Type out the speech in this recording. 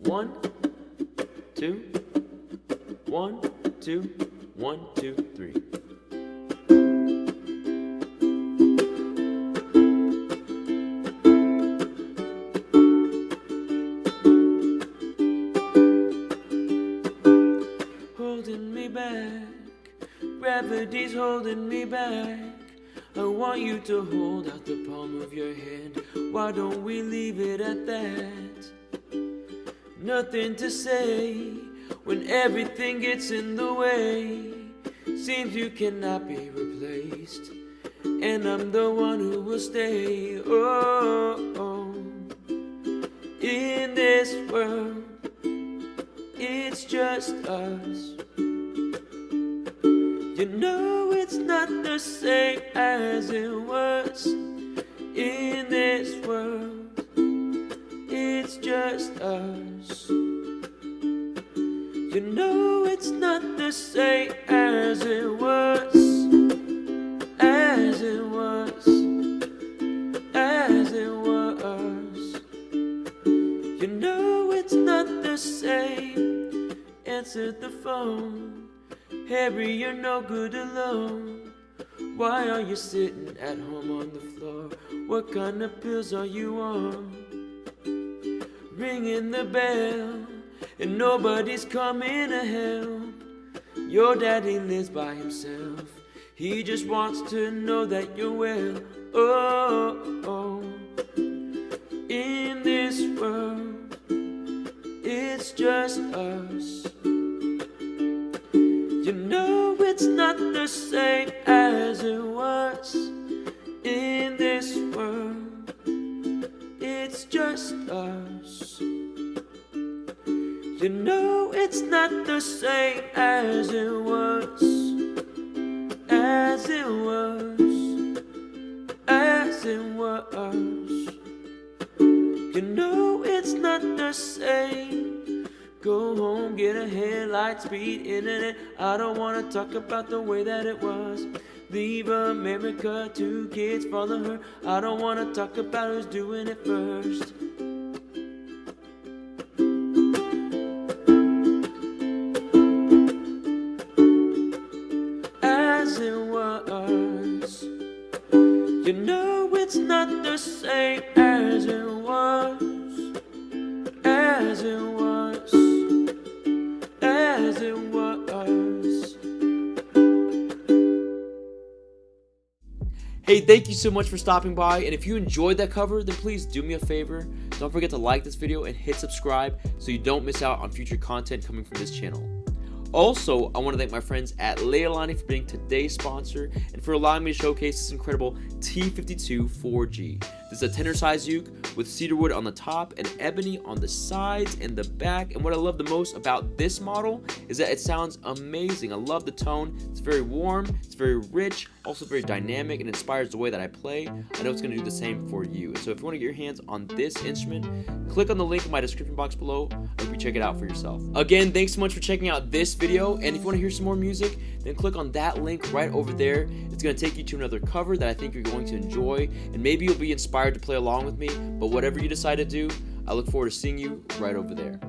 1, 2, 1, 2, 1, 2, 3. Holding me back, gravity's holding me back. I want you to hold out the palm of your hand. Why don't we leave it at that? Nothing to say when everything gets in the way. Seems you cannot be replaced, and I'm the one who will stay. Oh. In this world, it's just us. You know it's not the same as it was. In this world, it's just us. You know it's not the same as it was. As it was. As it was. You know it's not the same. Answer the phone. Harry, you're no good alone. Why are you sitting at home on the floor? What kind of pills are you on? Ringing the bell, and nobody's coming to help. Your daddy lives by himself. He just wants to know that you're well. Oh. In this world, it's just us. You know it's not the same as it was. In this world, it's just us. You know it's not the same as it was. As it was. As it was. You know it's not the same. Go home, get a headlight, speed internet. I don't wanna talk about the way that it was. Leave America, 2 kids follow her. I don't wanna talk about who's doing it first. As it was. You know it's not the same as it was. As it was. As it was. Hey, thank you so much for stopping by, and if you enjoyed that cover, then please do me a favor. Don't forget to like this video and hit subscribe so you don't miss out on future content coming from this channel. Also, I want to thank my friends at Leolani for being today's sponsor and for allowing me to showcase this incredible T52 4G. This is a tender size uke with cedarwood on the top and ebony on the sides and the back. And what I love the most about this model is that it sounds amazing. I love the tone. It's very warm, it's very rich, also very dynamic, and inspires the way that I play. I know it's going to do the same for you. So if you want to get your hands on this instrument, click on the link in my description box below. I hope you check it out for yourself. Again, thanks so much for checking out this video, and if you want to hear some more music, then click on that link right over there. It's going to take you to another cover that I think you're going to enjoy, and maybe you'll be inspired to play along with me. But whatever you decide to do, I look forward to seeing you right over there.